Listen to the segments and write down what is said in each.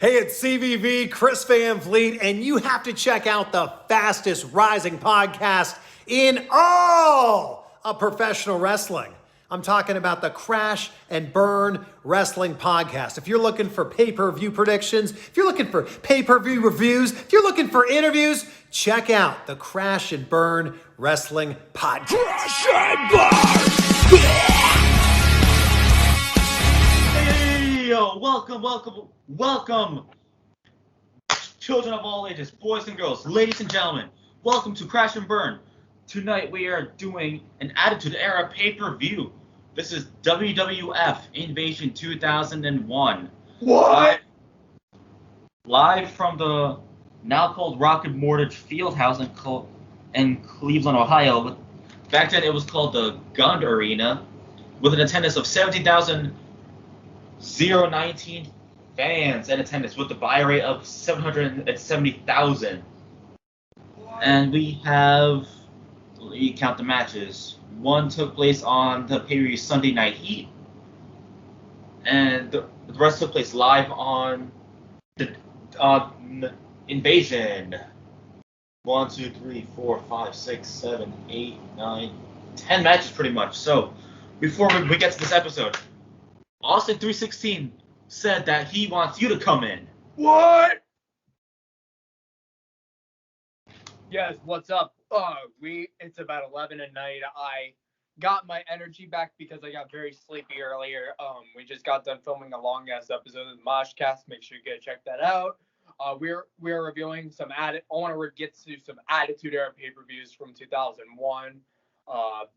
Hey, it's CVV, Chris Van Vliet, and you have to check out the fastest rising podcast in all of professional wrestling. I'm talking about the Crash and Burn Wrestling Podcast. If you're looking for pay-per-view predictions, if you're looking for pay-per-view reviews, if you're looking for interviews, check out the Crash and Burn Wrestling Podcast. Crash and Burn! Hey, welcome, children of all ages, boys and girls, ladies and gentlemen. Welcome to Crash and Burn. Tonight we are doing an Attitude Era pay-per-view. This is WWF Invasion 2001. What? Live from the now called Rocket Mortgage Fieldhouse in Cleveland, Ohio. Back then it was called the Gund Arena, with an attendance of 17,019 fans in attendance, with the buy rate of 770,000. And we count the matches. One took place on the pay-per-view Sunday Night Heat, and the rest took place live on the Invasion. 1, 2, 3, 4, 5, 6, 7, 8, 9, 10 matches pretty much. So before we get to this episode, Austin 316 said that he wants you to come in. What? Yes, what's up? It's about 11 at night. I got my energy back because I got very sleepy earlier. We just got done filming a long ass episode of the Moshcast. Make sure you go check that out. We're reviewing some I want to get to some Attitude Era pay-per-views from 2001.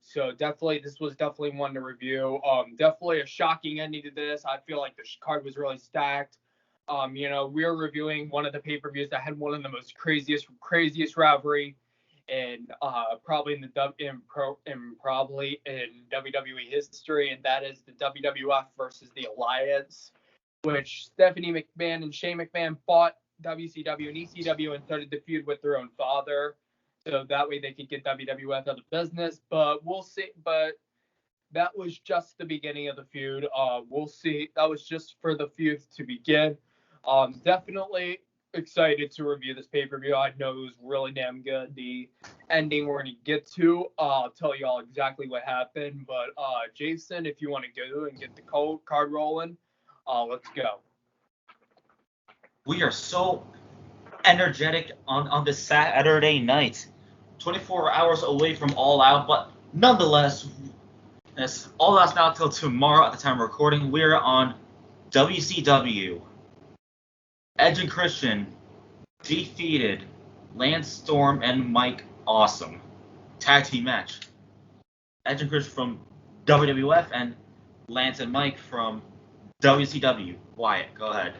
So this was definitely one to review. Definitely a shocking ending to this. I feel like the card was really stacked. We're reviewing one of the pay-per-views that had one of the most craziest rivalry, and probably in WWE history, and that is the WWF versus the Alliance, which Stephanie McMahon and Shane McMahon bought WCW and ECW and started the feud with their own father, so that way they could get WWF out of business. But we'll see. But that was just the beginning of the feud. We'll see. That was just for the feud to begin. Definitely excited to review this pay-per-view. I know it was really damn good. The ending we're going to get to, I'll tell you all exactly what happened. But Jason, if you want to go and get the card rolling, let's go. We are so energetic on this Saturday night. 24 hours away from All Out, but nonetheless, it's All Out's not until tomorrow at the time of recording. We're on WCW. Edge and Christian defeated Lance Storm and Mike Awesome. Tag team match. Edge and Christian from WWF and Lance and Mike from WCW. Wyatt, go ahead.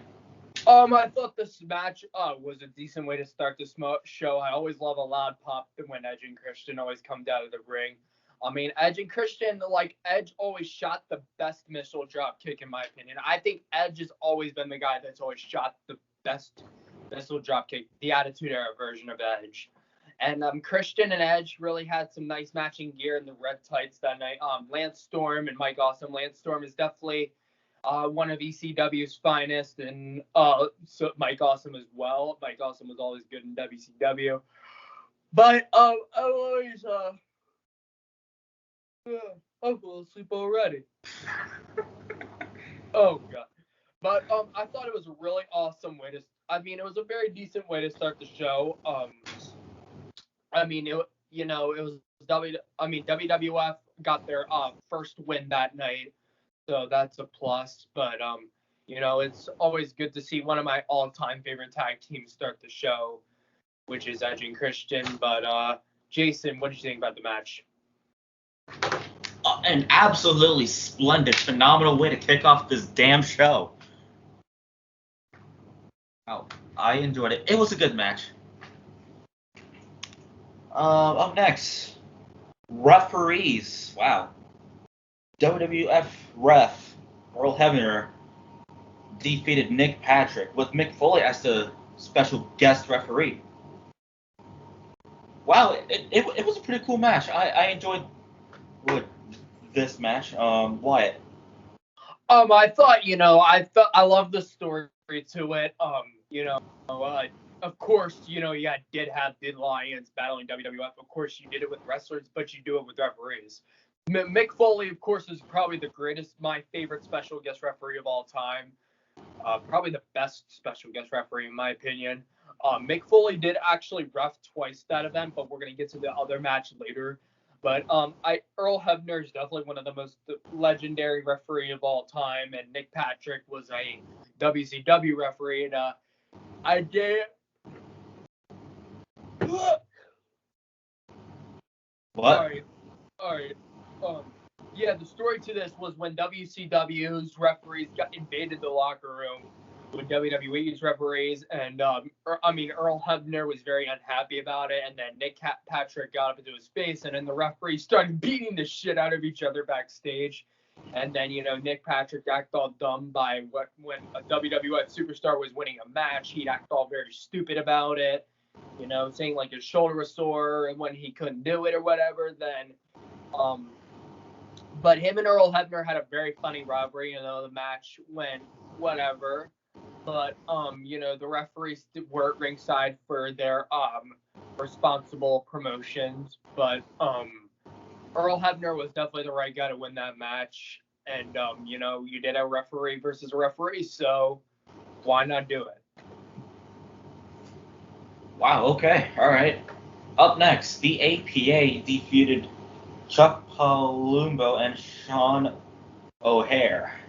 I thought this match was a decent way to start this show. I always love a loud pop when Edge and Christian always come out of the ring. I mean, Edge and Christian, Edge always shot the best missile drop kick, in my opinion. I think Edge has always been the guy that's always shot the best missile drop kick, the Attitude Era version of Edge. And Christian and Edge really had some nice matching gear in the red tights that night. Lance Storm and Mike Awesome. Lance Storm is definitely one of ECW's finest, and so Mike Awesome as well. Mike Awesome was always good in WCW. But I always I'm going to sleep already. Oh god. But I thought it was a really awesome way to. It was a very decent way to start the show. WWF got their first win that night, so that's a plus. But it's always good to see one of my all-time favorite tag teams start the show, which is Edge and Christian. But Jason, what did you think about the match? An absolutely splendid, phenomenal way to kick off this damn show. Oh, I enjoyed it. It was a good match. Up next, referees. Wow. WWF ref Earl Hebner defeated Nick Patrick, with Mick Foley as the special guest referee. Wow, it was a pretty cool match. I enjoyed this match. Wyatt. I thought, I love the story to it. Of course, you did have the Alliance battling WWF. Of course, you did it with wrestlers, but you do it with referees. Mick Foley, of course, is probably my favorite special guest referee of all time. Probably the best special guest referee, in my opinion. Mick Foley did actually ref twice that event, but we're going to get to the other match later. But Earl Hebner is definitely one of the most legendary referee of all time, and Nick Patrick was a WCW referee. And I did. What? All right. Yeah, the story to this was when WCW's referees got invaded the locker room with WWE's referees, and Earl Hebner was very unhappy about it, and then Nick Patrick got up into his face, and then the referees started beating the shit out of each other backstage, and then Nick Patrick acted all dumb by when a WWF superstar was winning a match, he'd act all very stupid about it, saying like his shoulder was sore and when he couldn't do it or whatever. Then but him and Earl Hebner had a very funny rivalry, the match went whatever. But, the referees were at ringside for their responsible promotions. But Earl Hebner was definitely the right guy to win that match. And, you did a referee versus a referee, so why not do it? Wow, okay, all right. Up next, the APA defeated Chuck Palumbo and Sean O'Hare.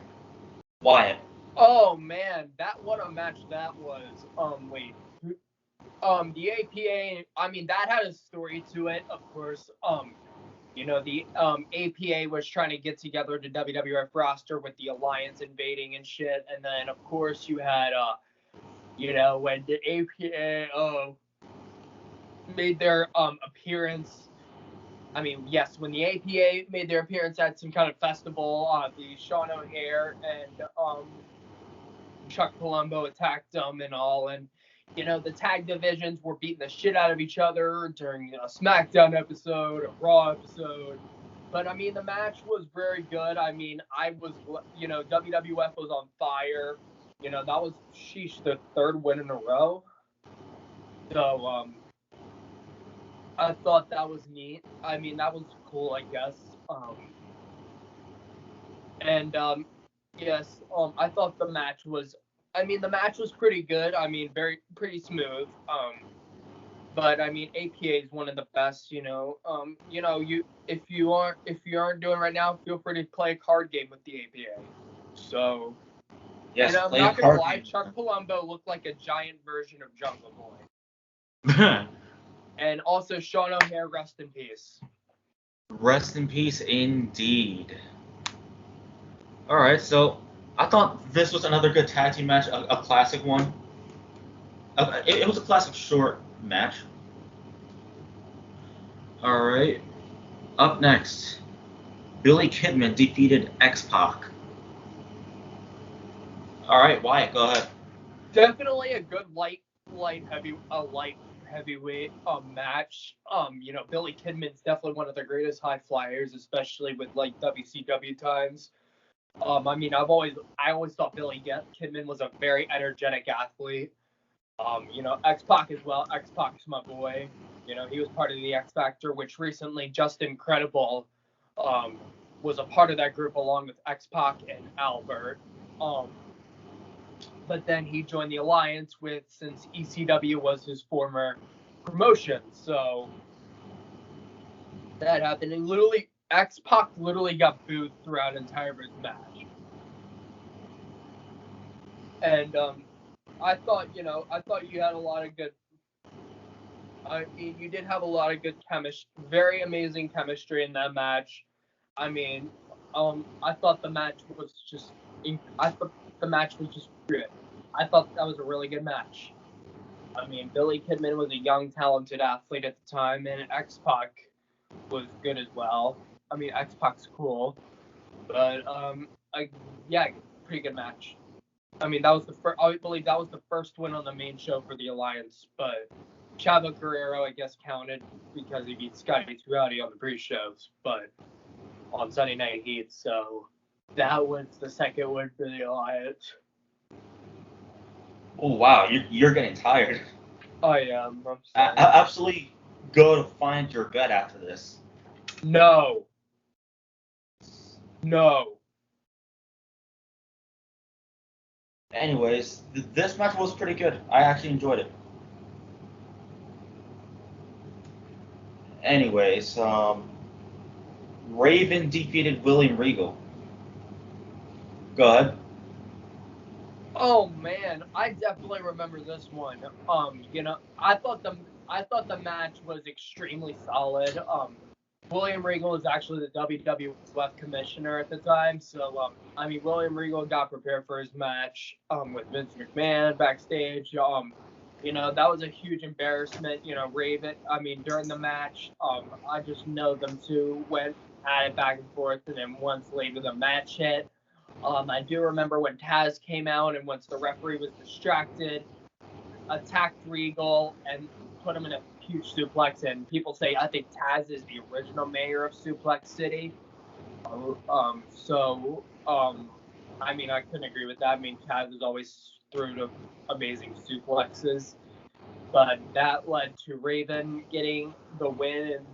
Wyatt. Oh man, what a match that was. The APA, that had a story to it, of course. The APA was trying to get together the WWF roster with the Alliance invading and shit, and then of course you had when the APA made their appearance. When the APA made their appearance at some kind of festival, the Sean O'Hare and Chuck Palumbo attacked them and all, and the tag divisions were beating the shit out of each other during a SmackDown episode, a Raw episode. But the match was very good. WWF was on fire. That was the third win in a row. So I thought that was neat. That was cool, I guess. Yes, I thought the match was pretty good. Pretty smooth. But APA is one of the best. If you aren't doing it right now, feel free to play a card game with the APA. So, yes, I'm not gonna lie, Chuck Palumbo looked like a giant version of Jungle Boy. And also Sean O'Hare, rest in peace. Rest in peace, indeed. All right, so I thought this was another good tag team match, a classic one. It was a classic short match. All right, up next, Billy Kidman defeated X-Pac. All right, Wyatt, go ahead. Definitely a good light heavyweight match. Billy Kidman's definitely one of the greatest high flyers, especially with WCW times. I always thought Billy Kidman was a very energetic athlete. X-Pac as well. X-Pac's my boy. He was part of the X Factor, which recently Justin Credible was a part of that group along with X-Pac and Albert. But then he joined the Alliance since ECW was his former promotion. So that happened. And X-Pac literally got booed throughout entire his match. And I thought you had a lot of good. You did have a lot of good chemistry, very amazing chemistry in that match. I thought the match was just. The match was just good. I thought that was a really good match. Billy Kidman was a young, talented athlete at the time, and X-Pac was good as well. X-Pac's cool, but pretty good match. That was I believe that was the first win on the main show for the Alliance, but Chavo Guerrero, I guess, counted because he beat Scotty 2 Howdy on the pre-shows, but on Sunday Night Heat, so that was the second win for the Alliance. Oh wow, you're getting tired. I am. I'm sorry. Absolutely go to find your bed after this. No. Anyways, this match was pretty good. I actually enjoyed it. Anyways, Raven defeated William Regal. Go ahead. Oh man, I definitely remember this one. I thought the match was extremely solid. William Regal was actually the WWF commissioner at the time, so William Regal got prepared for his match with Vince McMahon backstage. That was a huge embarrassment. Raven. During the match, I just know them two went at it back and forth, and then once later the match hit. I do remember when Taz came out, and once the referee was distracted, attacked Regal and put him in a huge suplex. And people say I think Taz is the original mayor of Suplex City. I couldn't agree with that. Taz is always through to amazing suplexes, but that led to Raven getting the win and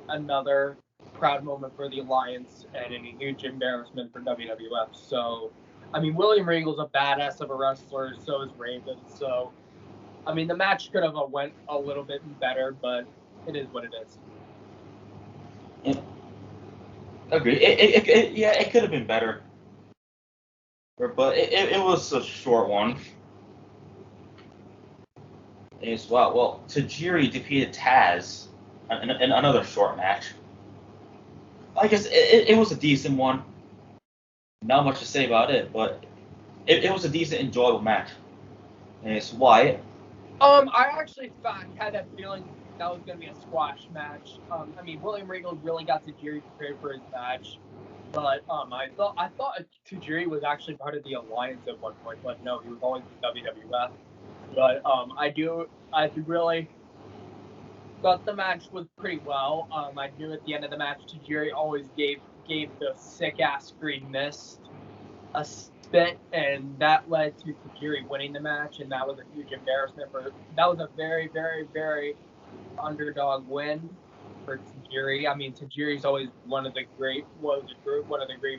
another proud moment for the Alliance and a huge embarrassment for WWF. So, William Regal's a badass of a wrestler, so is Raven. So, the match could have went a little bit better, but it is what it is. Yeah. Agree. It could have been better, but it was a short one. As well, Tajiri defeated Taz in another short match. I guess it was a decent one. Not much to say about it, but it was a decent, enjoyable match. And it's Wyatt. I actually had that feeling that was going to be a squash match. William Regal really got Tajiri prepared for his match, but I thought Tajiri was actually part of the Alliance at one point, but no, he was always in WWF. But I really thought the match was pretty well. I knew at the end of the match, Tajiri always gave the sick ass Green Mist a spit, and that led to Tajiri winning the match, and that was a huge embarrassment that was a very, very, very underdog win for Tajiri. Tajiri's always one of the great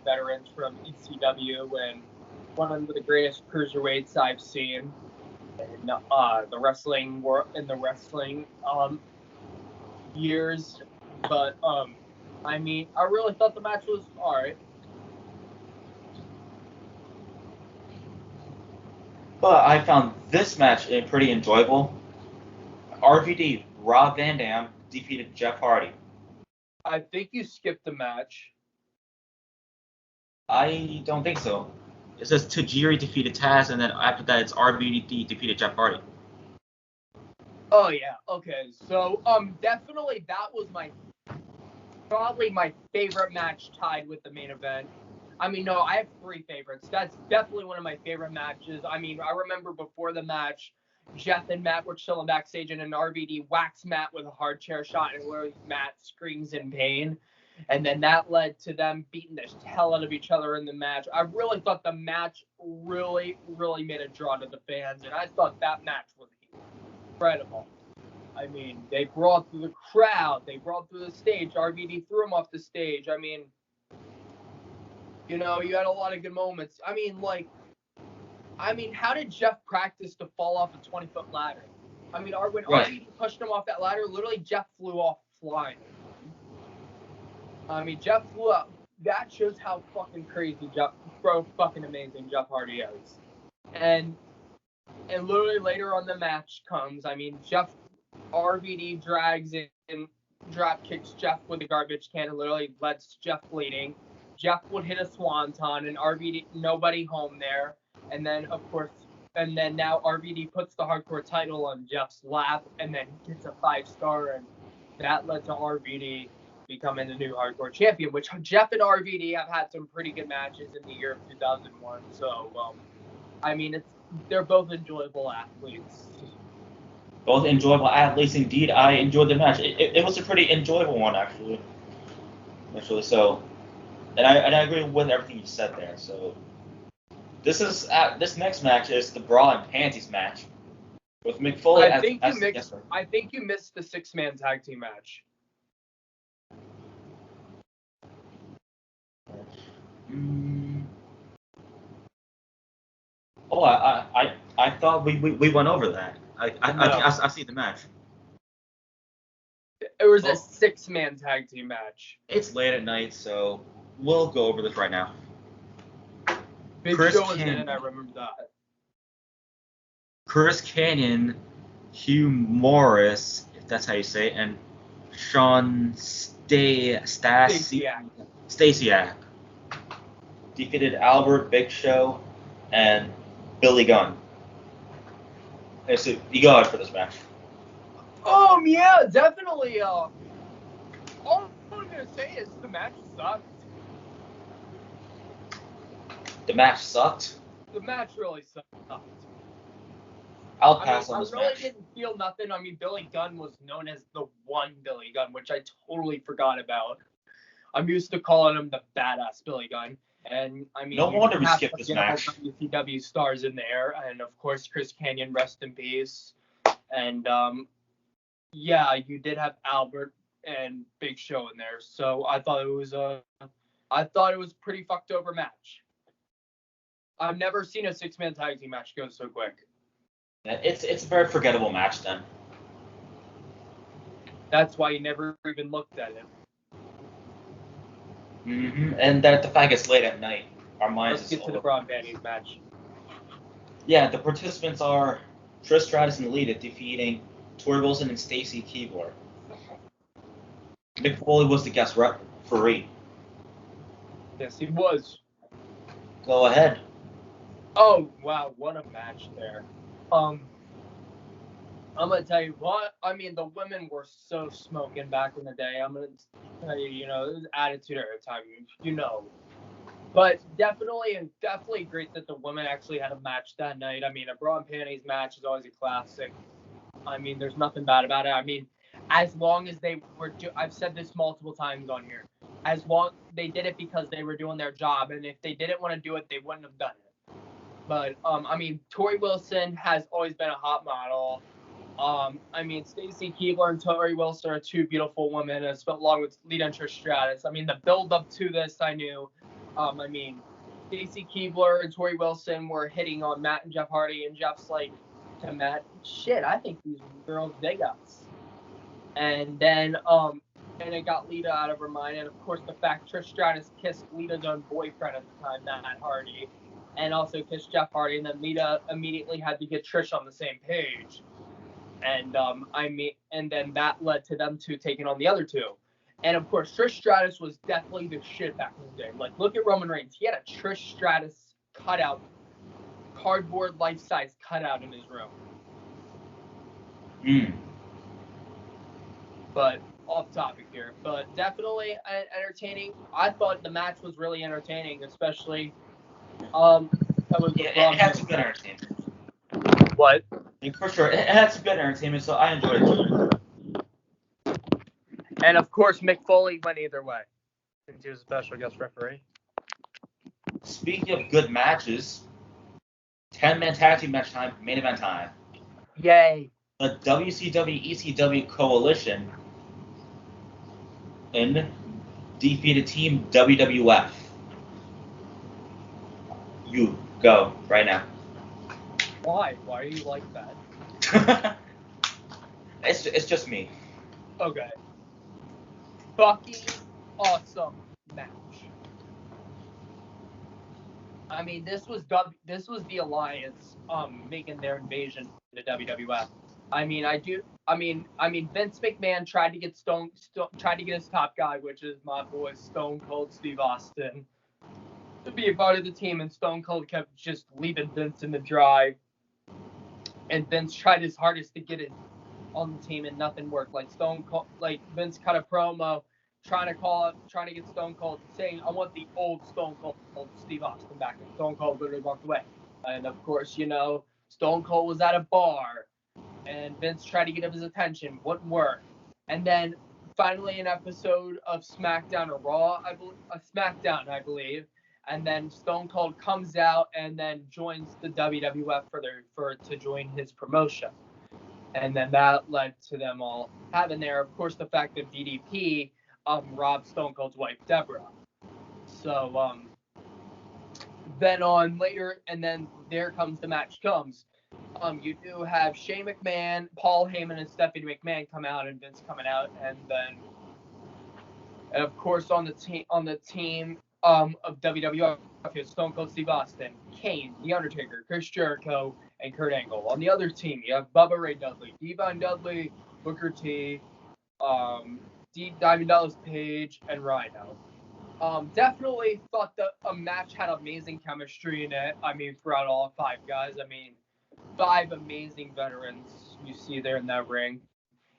veterans from ECW and one of the greatest cruiserweights I've seen in the wrestling years. But I really thought the match was alright. But I found this match pretty enjoyable. RVD, Rob Van Dam, defeated Jeff Hardy. I think you skipped the match. I don't think so. It says Tajiri defeated Taz, and then after that it's RVD defeated Jeff Hardy. Oh yeah, okay. So definitely that was probably my favorite match tied with the main event. No, I have three favorites. That's definitely one of my favorite matches. I remember before the match, Jeff and Matt were chilling backstage, and an RVD whacks Matt with a hard chair shot, and where Matt screams in pain. And then that led to them beating the hell out of each other in the match. I really thought the match really, really made a draw to the fans, and I thought that match was incredible. They brawled through the crowd. They brawled through the stage. RVD threw him off the stage. You had a lot of good moments. How did Jeff practice to fall off a 20-foot ladder? When RVD pushed him off that ladder, literally Jeff flew off flying. Jeff flew up. That shows how fucking crazy fucking amazing Jeff Hardy is. And literally later on the match comes, RVD drags in, drop kicks Jeff with a garbage can and literally lets Jeff bleeding. Jeff would hit a swanton and RVD, nobody home there. And then, now RVD puts the hardcore title on Jeff's lap and then gets a 5-star, and that led to RVD becoming the new hardcore champion, which Jeff and RVD have had some pretty good matches in the year of 2001. So, they're both enjoyable athletes. Both enjoyable athletes, indeed. I enjoyed the match. It was a pretty enjoyable one, actually. So, and I agree with everything you said there. So, This next match is the Brawl and Panties match with Mick Foley I think as the guest. I think you missed the 6-man tag team match. Oh, I thought we went over that. I see the match. It was a 6-man tag team match. It's late at night, so we'll go over this right now. Big Chris Show was in Canyon. it, I remember that. Chris Canyon, Hugh Morris, if that's how you say it, and Sean Stasiak defeated Albert, Big Show, and Billy Gunn. Okay, so you go ahead for this match. Yeah, definitely. All I'm gonna say is the match sucked. The match sucked. The match really sucked. I'll pass on this I really match. didn't feel nothing. I mean, Billy Gunn was known as the one Billy Gunn, which I totally forgot about. I'm used to calling him the badass Billy Gunn. And I mean, No wonder we skipped this match. WCW stars in there, and of course Chris Canyon, rest in peace. And yeah, you did have Albert and Big Show in there, so I thought it was a pretty fucked over match. I've never seen a 6-man tag team match go so quick. It's a very forgettable match then. That's why you never even looked at it. And that the fact it's late at night, our minds. Let's get to the Brawl and Panties match. Yeah, the participants are Trish Stratus and Lita defeating Tori Wilson and Stacy Keibler. Mick Foley was the guest referee. Yes, he was. Go ahead. Oh wow, what a match there. I'm gonna tell you what. I mean, the women were so smoking back in the day. I'm gonna tell you, it was attitude era time, But definitely great that the women actually had a match that night. I mean, a Brawl and Panties match is always a classic. I mean, there's nothing bad about it. I mean, as long as they were, I've said this multiple times on here. As long they did it because they were doing their job, and if they didn't want to do it, they wouldn't have done it. But I mean, Tori Wilson has always been a hot model. I mean, Stacy Keibler and Tori Wilson are two beautiful women, along with Lita and Trish Stratus. I mean, the build up to this, I knew. I mean, Stacy Keibler and Tori Wilson were hitting on Matt and Jeff Hardy, and Jeff's like to Matt, "Shit, I think these girls dig us." And then, and it got Lita out of her mind, and of course, the fact Trish Stratus kissed Lita's own boyfriend at the time, Matt Hardy, and also kissed Jeff Hardy, and then Lita immediately had to get Trish on the same page. And and then that led to them two taking on the other two. And of course, Trish Stratus was definitely the shit back in the day. Like, look at Roman Reigns. He had a Trish Stratus cutout, cardboard life-size cutout in his room. But off topic here. But definitely entertaining. I thought the match was really entertaining, especially it had some good entertainment. What? For sure, it had some good entertainment, so I enjoyed it. And of course, Mick Foley went either way, since he was a special guest referee. Speaking of good matches, 10-man tag team match time, main event time. Yay! The WCW ECW coalition defeated Team WWF. You go right now. Why? Why are you like that? It's just me. Okay. Fucking awesome match. I mean, this was the Alliance making their invasion to WWF. I mean, Vince McMahon tried to get his top guy, which is my boy Stone Cold Steve Austin, to be a part of the team, and Stone Cold kept just leaving Vince in the dry. And Vince tried his hardest to get it on the team, and nothing worked. Like Vince cut a promo trying to get Stone Cold, saying, "I want the old Stone Cold Steve Austin back." And Stone Cold literally walked away. And of course, Stone Cold was at a bar, and Vince tried to get his attention, wouldn't work. And then finally, an episode of SmackDown or Raw, SmackDown, I believe, and then Stone Cold comes out and then joins the WWF to join his promotion. And then that led to them all having there, of course, the fact that DDP robbed Stone Cold's wife, Deborah. So then on later, and then there comes the match comes. You do have Shane McMahon, Paul Heyman, and Stephanie McMahon come out, and Vince coming out, and then of course on the team of WWF, you have Stone Cold Steve Austin, Kane, The Undertaker, Chris Jericho, and Kurt Angle. On the other team, you have Bubba Ray Dudley, Devon Dudley, Booker T, Diamond Dallas Page, and Rhino. Definitely thought the match had amazing chemistry in it. I mean, throughout all 5 guys. I mean, 5 amazing veterans you see there in that ring.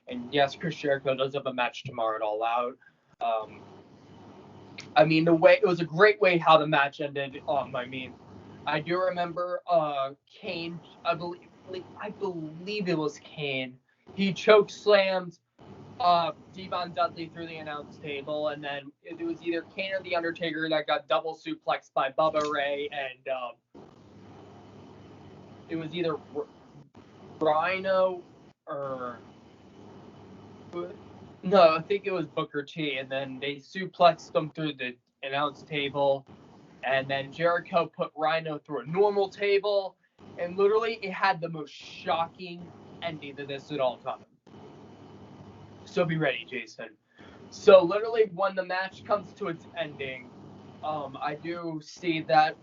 And yes, Chris Jericho does have a match tomorrow at All Out. I mean, it was a great way how the match ended. I mean, I do remember Kane. I believe it was Kane. He choke slammed Devon Dudley through the announce table, and then it was either Kane or The Undertaker that got double suplexed by Bubba Ray, and it was either Rhino or no, I think it was Booker T, and then they suplexed him through the announce table, and then Jericho put Rhino through a normal table, and literally it had the most shocking ending to this at all time. So be ready, Jason. So literally when the match comes to its ending, I do see that,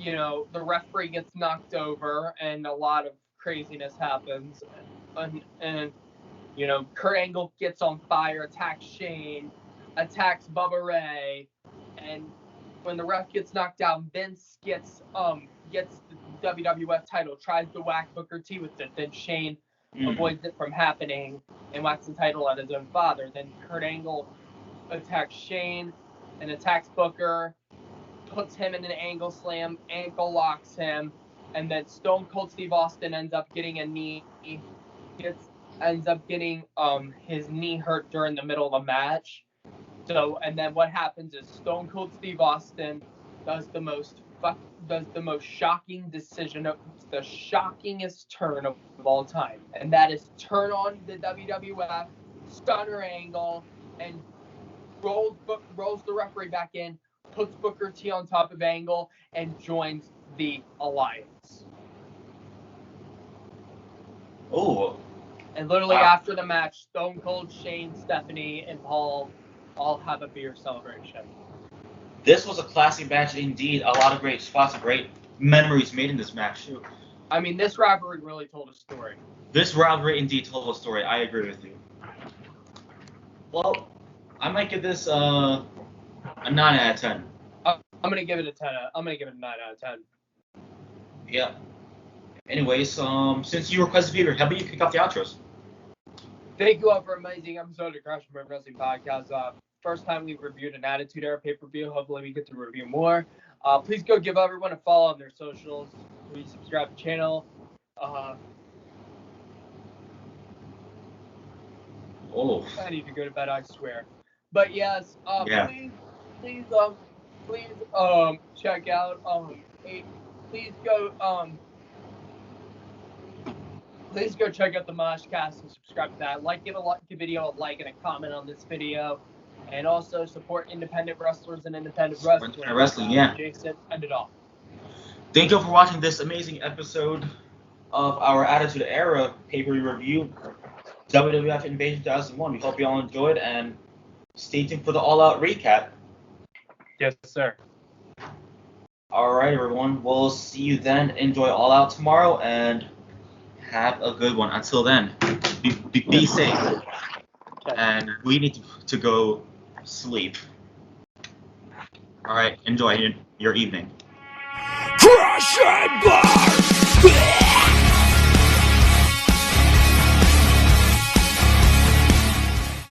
the referee gets knocked over and a lot of craziness happens. And Kurt Angle gets on fire, attacks Shane, attacks Bubba Ray, and when the ref gets knocked down, Vince gets the WWF title, tries to whack Booker T with it, then Shane avoids it from happening and whacks the title at his own father. Then Kurt Angle attacks Shane and attacks Booker, puts him in an angle slam, ankle locks him, and then Stone Cold Steve Austin ends up getting a knee. Ends up getting his knee hurt during the middle of the match. So, and then what happens is Stone Cold Steve Austin does the most shocking decision, the shockingest turn of all time, and that is turn on the WWF stunner angle and rolls the referee back in, puts Booker T on top of Angle, and joins the Alliance. Oh. And literally after the match, Stone Cold, Shane, Stephanie, and Paul all have a beer celebration. This was a classy match indeed. A lot of great spots, great memories made in this match too. I mean, this rivalry really told a story. This rivalry indeed told a story. I agree with you. Well, I might give this a 9 out of 10. I'm gonna give it a 10. I'm gonna give it a 9 out of 10. Yeah. Anyways, since you requested Peter, how about you kick off the outros? Thank you all for an amazing episode of Crash Pro Wrestling Podcast. First time we've reviewed an Attitude Era pay-per-view. Hopefully we get to review more. Please go give everyone a follow on their socials. Please subscribe to the channel. I need to go to bed, I swear. But yes, please check out please go check out the Moshcast and subscribe to that. Give a video a like and a comment on this video, and also support independent wrestlers and independent wrestling. Yeah. Jason, end it off. Thank you for watching this amazing episode of our Attitude Era pay-per-view review, WWF Invasion 2001. We hope you all enjoyed, and stay tuned for the all-out recap. Yes, sir. All right, everyone. We'll see you then. Enjoy All Out tomorrow, and have a good one. Until then, be safe. Okay. And we need to go sleep. All right. Enjoy your evening. Crush and burn!